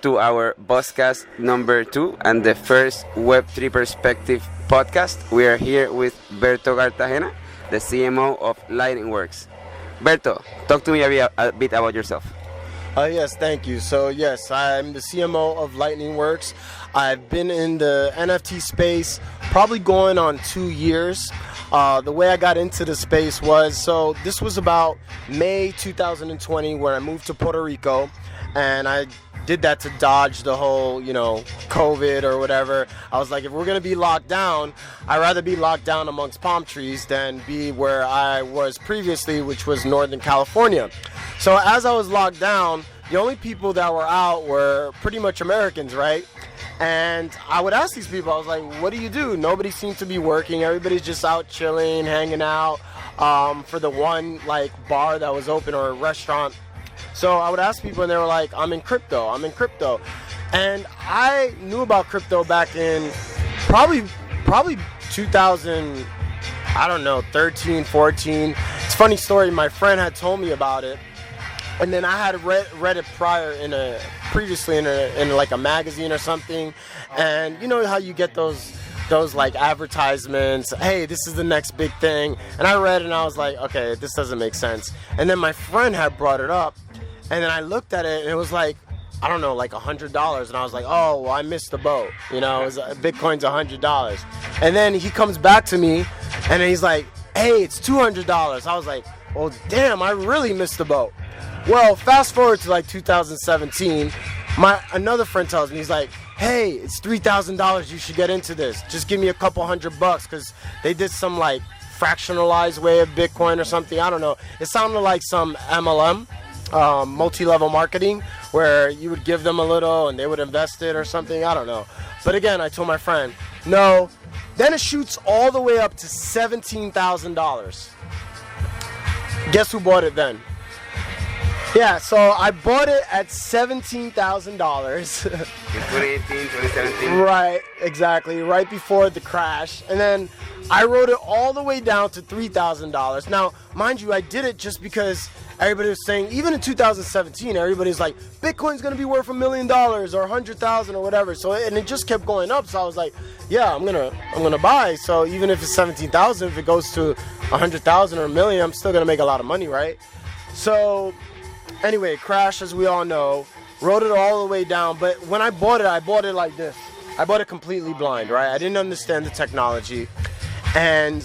to our podcast number 2 and the first Web3 Perspective podcast. We are here with Berto Cartagena, the CMO of Lightning Works. Berto, talk to me a bit about yourself. Yes, thank you. So yes, I'm the CMO of Lightning Works. I've been in the NFT space probably going on 2 years. The way I got into the space was, so this was about May 2020 where I moved to Puerto Rico, and I did that to dodge the whole, COVID or whatever. I was like, if we're going to be locked down, I'd rather be locked down amongst palm trees than be where I was previously, which was Northern California. So as I was locked down, the only people that were out were pretty much Americans, right? And I would ask these people, I was like, what do you do? Nobody seems to be working. Everybody's just out chilling, hanging out for the one bar that was open or a restaurant. So I would ask people and they were like, I'm in crypto. And I knew about crypto back in probably 2000, 13, 14. It's a funny story. My friend had told me about it. And then I had read it previously in a magazine or something. And you know how you get those advertisements, hey, this is the next big thing. And I read it and I was like, okay, this doesn't make sense. And then my friend had brought it up. And then I looked at it and it was $100. And I was like, oh, well, I missed the boat. Bitcoin's $100. And then he comes back to me and he's like, hey, it's $200. I was like, well, damn, I really missed the boat. Well, fast forward to 2017, another friend tells me, he's like, hey, it's $3,000, you should get into this. Just give me a couple $100 because they did some fractionalized way of Bitcoin or something. I don't know. It sounded like some MLM, multi-level marketing, where you would give them a little and they would invest it or something. I don't know. But again, I told my friend, no. Then it shoots all the way up to $17,000. Guess who bought it then? Yeah, so I bought it at $17,000. 2018, 2017. Right, exactly, right before the crash. And then I rode it all the way down to $3,000. Now, mind you, I did it just because everybody was saying, even in 2017, everybody's like, Bitcoin's gonna be worth $1 million or 100,000 or whatever. So, and it just kept going up. So I was like, yeah, I'm gonna buy. So even if it's 17,000, if it goes to 100,000 or a million, I'm still gonna make a lot of money, right? So anyway, crash, as we all know, rode it all the way down. But when I bought it like this. I bought it completely blind, right? I didn't understand the technology. And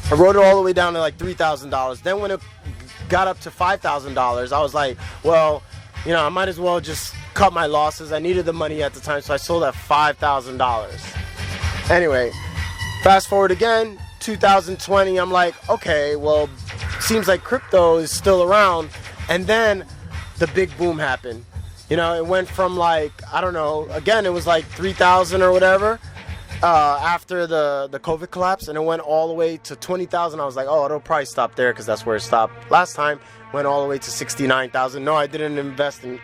I rode it all the way down to $3,000. Then when it got up to $5,000, I was like, well, I might as well just cut my losses. I needed the money at the time, so I sold at $5,000. Anyway, fast forward again, 2020, I'm like, okay, well, seems like crypto is still around. And then the big boom happened. It went from again, it was 3,000 or whatever after the COVID collapse, and it went all the way to 20,000. I was like, oh, it'll probably stop there because that's where it stopped last time. Went all the way to 69,000. No, I didn't invest in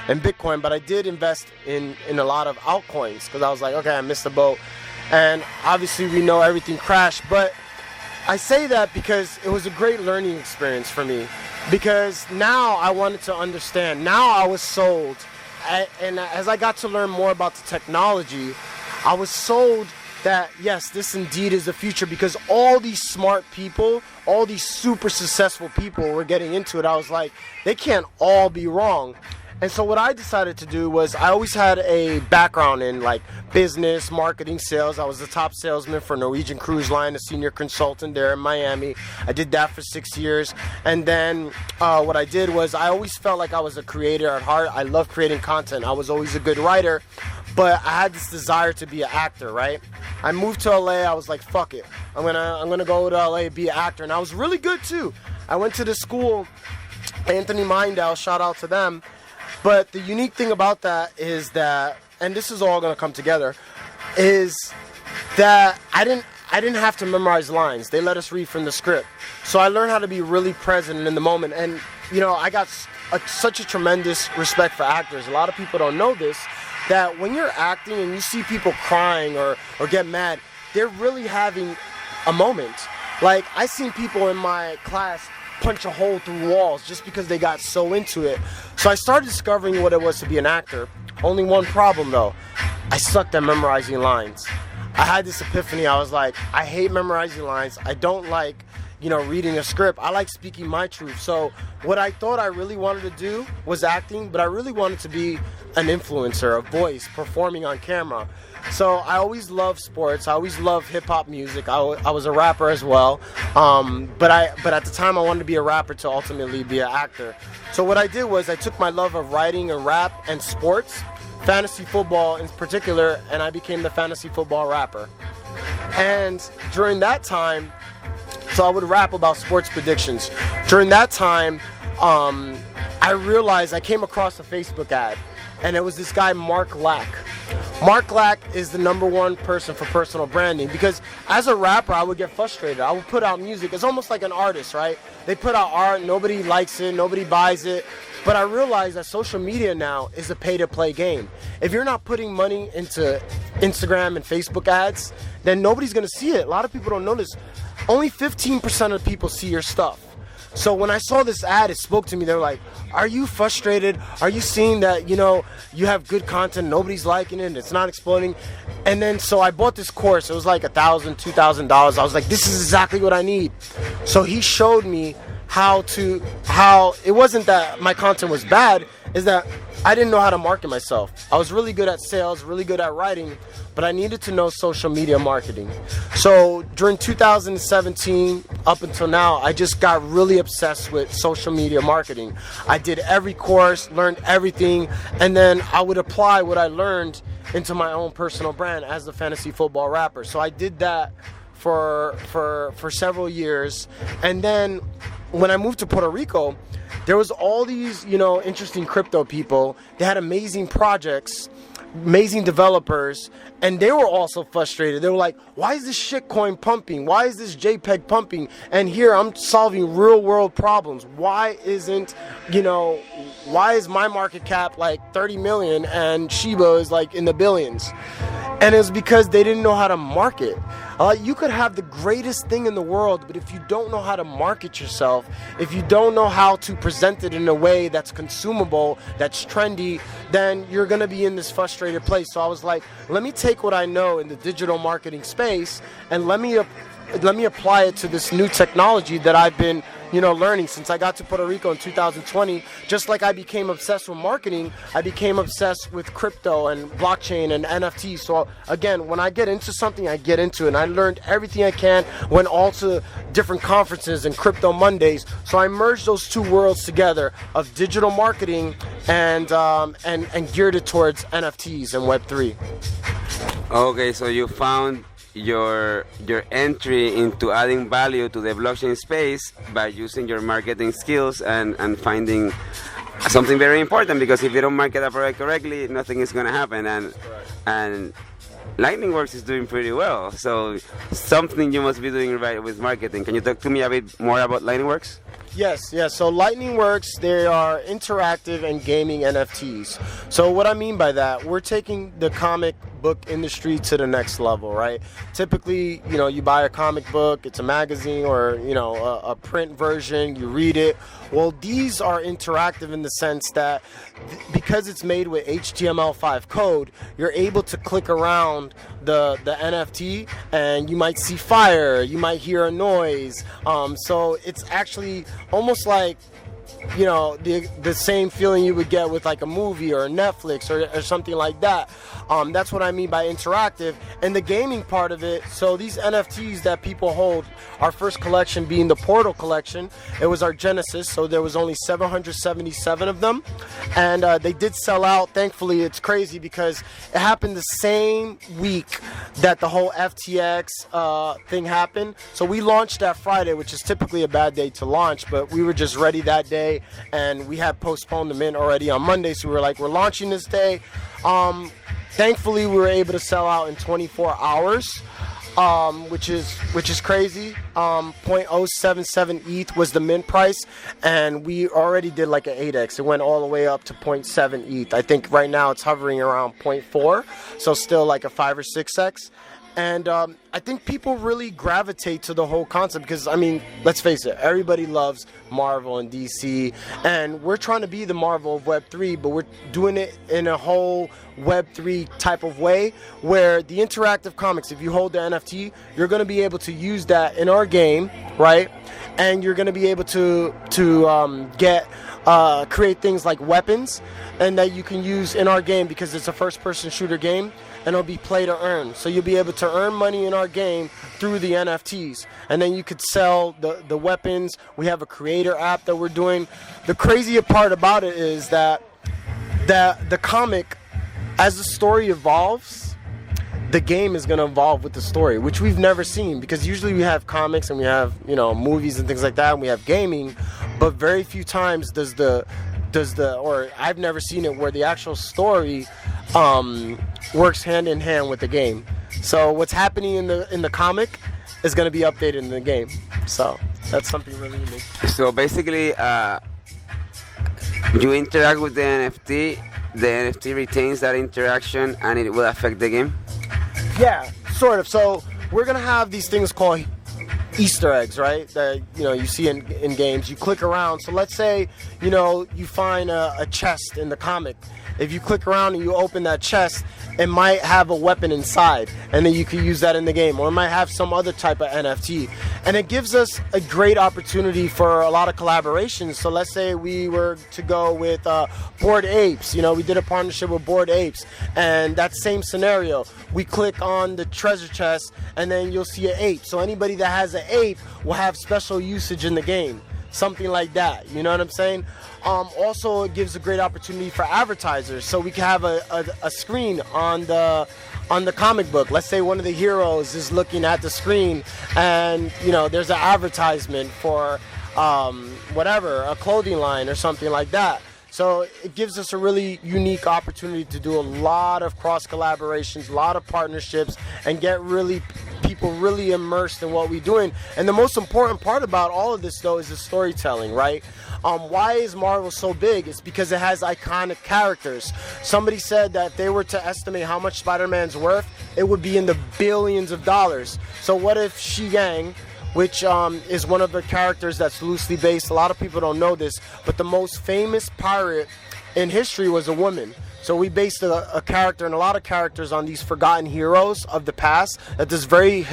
Bitcoin, but I did invest in a lot of altcoins because I was like, okay, I missed the boat. And obviously we know everything crashed, but I say that because it was a great learning experience for me, because now I wanted to understand. Now I was sold, and as I got to learn more about the technology, I was sold that, yes, this indeed is the future, because all these smart people, all these super successful people were getting into it. I was like, they can't all be wrong. And so what I decided to do was, I always had a background in business, marketing, sales. I was the top salesman for Norwegian Cruise Line, a senior consultant there in Miami. I did that for 6 years. And then what I did was, I always felt like I was a creator at heart. I love creating content. I was always a good writer, but I had this desire to be an actor, right? I moved to LA. I was like, fuck it. I'm gonna go to LA, be an actor. And I was really good too. I went to the school, Anthony Mindell, shout out to them. But the unique thing about that is that, and this is all going to come together, is that I didn't have to memorize lines. They let us read from the script. So I learned how to be really present in the moment. And, I got such a tremendous respect for actors. A lot of people don't know this, that when you're acting and you see people crying or get mad, they're really having a moment. I seen people in my class punch a hole through walls just because they got so into it. So I started discovering what it was to be an actor. Only one problem though, I sucked at memorizing lines. I had this epiphany. I was like, I hate memorizing lines. I don't like, reading a script. I like speaking my truth. So what I thought I really wanted to do was acting, but I really wanted to be an influencer, a voice, performing on camera. So I always loved sports. I always loved hip hop music. I was a rapper as well. But at the time I wanted to be a rapper to ultimately be an actor. So what I did was I took my love of writing and rap and sports, fantasy football in particular, and I became the fantasy football rapper. And during that time, so I would rap about sports predictions. During that time, I realized I came across a Facebook ad, and it was this guy, Mark Lack. Mark Lack is the #1 person for personal branding, because as a rapper, I would get frustrated. I would put out music. It's almost like an artist, right? They put out art, nobody likes it, nobody buys it. But I realized that social media now is a pay-to-play game. If you're not putting money into Instagram and Facebook ads, then nobody's gonna see it. A lot of people don't notice. Only 15% of people see your stuff. So when I saw this ad, it spoke to me. They were like, are you frustrated? Are you seeing that, you have good content, nobody's liking it, it's not exploding? And then, so I bought this course. It was like $1,000, $2,000. I was like, this is exactly what I need. So he showed me how it wasn't that my content was bad, is that I didn't know how to market myself. I was really good at sales, really good at writing, but I needed to know social media marketing. So during 2017 up until now, I just got really obsessed with social media marketing. I did every course, learned everything, and then I would apply what I learned into my own personal brand as a fantasy football rapper. So I did that for several years. And then when I moved to Puerto Rico, there was all these, interesting crypto people. They had amazing projects, amazing developers, and they were also frustrated. They were like, why is this shitcoin pumping? Why is this JPEG pumping? And here I'm solving real world problems. Why is my market cap like 30 million and Shiba is like in the billions? And it was because they didn't know how to market. You could have the greatest thing in the world, but if you don't know how to market yourself, if you don't know how to present it in a way that's consumable, that's trendy, then you're going to be in this frustrated place. So I was like, let me take what I know in the digital marketing space and let me apply it to this new technology that I've been learning since I got to Puerto Rico in 2020. Just like I became obsessed with marketing, I became obsessed with crypto and blockchain and NFT. So again, when I get into something, I get into it. And I learned everything I can, went all to different conferences and crypto Mondays. So I merged those two worlds together of digital marketing and geared it towards NFTs and Web3. Okay, so you found your entry into adding value to the blockchain space by using your marketing skills and finding something very important, because if you don't market a product correctly, nothing is going to happen. And Lightning Works is doing pretty well, so something you must be doing right with marketing. Can you talk to me a bit more about Lightning Works? Yes. So Lightning Works, they are interactive and gaming NFTs. So what I mean by that, we're taking the comic book industry to the next level, right? Typically, you buy a comic book, it's a magazine or, a print version, you read it. Well, these are interactive in the sense that because it's made with HTML5 code, you're able to click around the NFT and you might see fire, you might hear a noise. So it's actually almost like the same feeling you would get with like a movie or a Netflix or something like that. That's what I mean by interactive. And the gaming part of it, so these NFTs that people hold, our first collection being the Portal collection, it was our Genesis, so there was only 777 of them, and they did sell out. Thankfully, it's crazy because it happened the same week that the whole FTX thing happened. So we launched that Friday, which is typically a bad day to launch, but we were just ready that day, and we had postponed the mint already on Monday, so we were like, we're launching this day. Thankfully, we were able to sell out in 24 hours, which is crazy. 0.077 ETH was the mint price, and we already did like an 8x. It went all the way up to 0.7 ETH. I think right now it's hovering around 0.4, so still like a 5 or 6x. And I think people really gravitate to the whole concept because, I mean, let's face it, everybody loves Marvel and DC, and we're trying to be the Marvel of Web3, but we're doing it in a whole Web3 type of way where the interactive comics, if you hold the NFT, you're going to be able to use that in our game, right? And you're going to be able to create things like weapons and that you can use in our game because it's a first-person shooter game. And it'll be play to earn. So you'll be able to earn money in our game through the NFTs. And then you could sell the weapons. We have a creator app that we're doing. The crazier part about it is that the comic, as the story evolves, the game is going to evolve with the story, which we've never seen. Because usually we have comics and we have, you know, movies and things like that, and we have gaming. But very few times or I've never seen it where the actual story works hand in hand with the game. So what's happening in the comic is going to be updated in the game. So that's something really unique. So basically, you interact with the NFT retains that interaction, and it will affect the game? Yeah, sort of. So we're going to have these things called Easter eggs, right? That, you know, you see in games. You click around. So let's say, you know, you find a chest in the comic. If you click around and you open that chest, it might have a weapon inside, and then you can use that in the game, or it might have some other type of NFT. And it gives us a great opportunity for a lot of collaborations. So let's say we were to go with Bored Apes. You know, we did a partnership with Bored Apes, and that same scenario. We click on the treasure chest, and then you'll see an ape. So anybody that has an ape will have special usage in the game. Something like that, you know what I'm saying? Also, it gives a great opportunity for advertisers. So we can have a screen on the comic book. Let's say one of the heroes is looking at the screen, and you know there's an advertisement for whatever, a clothing line or something like that. So it gives us a really unique opportunity to do a lot of cross collaborations, a lot of partnerships, and get people really immersed in what we're doing. And the most important part about all of this, though, is the storytelling, right? Why is Marvel so big? It's because it has iconic characters. Somebody said that if they were to estimate how much Spider-Man's worth, it would be in the billions of dollars. So what if Shi Yang, which is one of the characters that's loosely based, a lot of people don't know this, but the most famous pirate in history was a woman. So we based a character and a lot of characters on these forgotten heroes of the past that there's very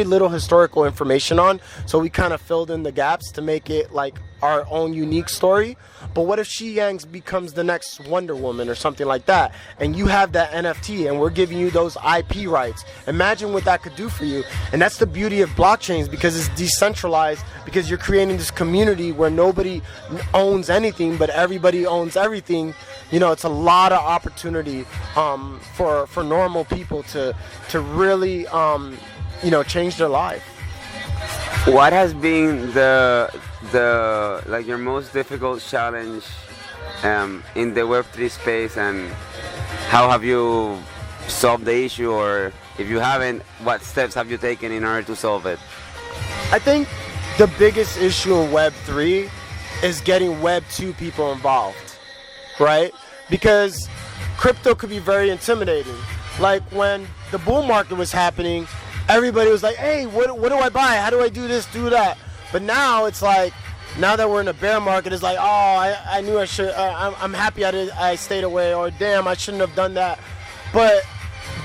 little historical information on. So we kind of filled in the gaps to make it like our own unique story. But what if Shi Yang becomes the next Wonder Woman or something like that, and you have that NFT and we're giving you those IP rights? Imagine what that could do for you. And that's the beauty of blockchains, because it's decentralized, because you're creating this community where nobody owns anything but everybody owns everything. You know, it's a lot of opportunity for normal people to really you know, change their life. What has been the like your most difficult challenge in the Web3 space, and how have you solved the issue, or if you haven't, what steps have you taken in order to solve it? I think the biggest issue in Web3 is getting Web2 people involved, right? Because crypto could be very intimidating. Like when the bull market was happening, everybody was like, hey, what do I buy? How do I do this, do that? But now it's like, now that we're in a bear market, it's like, oh, I knew I should, I'm happy I stayed away, or damn, I shouldn't have done that. But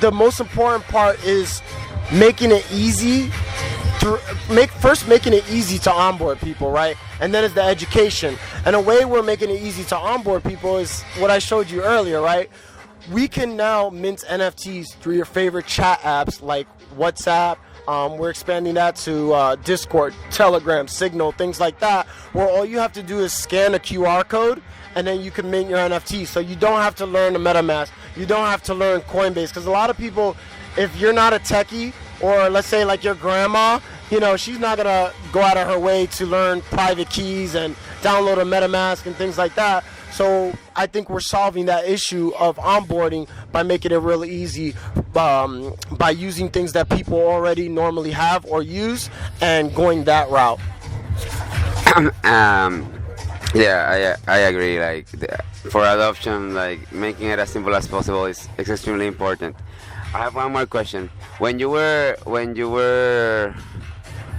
the most important part is making it easy, making it easy to onboard people, right? And then it's the education. And a way we're making it easy to onboard people is what I showed you earlier, right? We can now mint NFTs through your favorite chat apps like WhatsApp. We're expanding that to Discord, Telegram, Signal, things like that, where all you have to do is scan a QR code and then you can mint your NFT. So you don't have to learn a MetaMask. You don't have to learn Coinbase, because a lot of people, if you're not a techie, or let's say like your grandma, you know, she's not gonna go out of her way to learn private keys and download a MetaMask and things like that. So I think we're solving that issue of onboarding by making it really easy, by using things that people already normally have or use and going that route. Yeah, I agree. Like for adoption, like making it as simple as possible is extremely important. I have one more question. When you were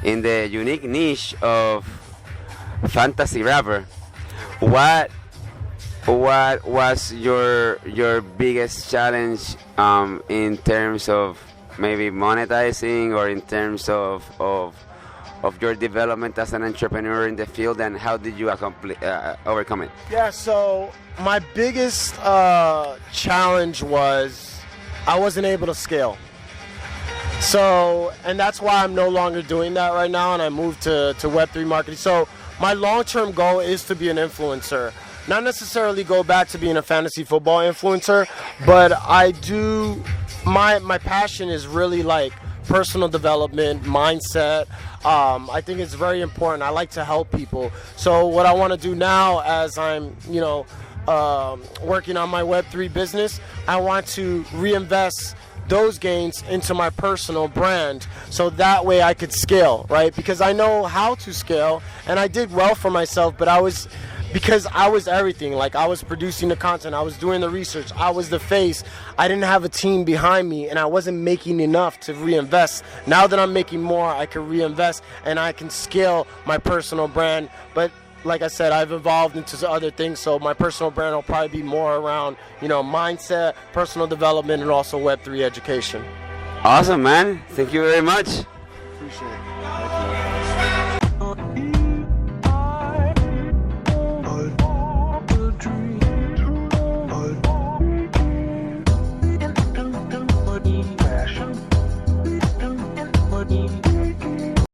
in the unique niche of fantasy rapper, what what was your biggest challenge in terms of maybe monetizing or in terms of your development as an entrepreneur in the field, and how did you overcome it? Yeah, so my biggest challenge was I wasn't able to scale. So, and that's why I'm no longer doing that right now, and I moved to Web3 marketing. So, my long-term goal is to be an influencer. Not necessarily go back to being a fantasy football influencer, but I do, my passion is really like personal development, mindset. I think it's very important. I like to help people. So what I want to do now, as I'm, working on my Web3 business, I want to reinvest those gains into my personal brand, so that way I could scale, right? Because I know how to scale, and I did well for myself, but because I was everything. Like, I was producing the content, I was doing the research, I was the face. I didn't have a team behind me, and I wasn't making enough to reinvest. Now that I'm making more, I can reinvest and I can scale my personal brand. But like I said, I've evolved into other things, so my personal brand will probably be more around, mindset, personal development, and also Web3 education. Awesome, man. Thank you very much. Appreciate it.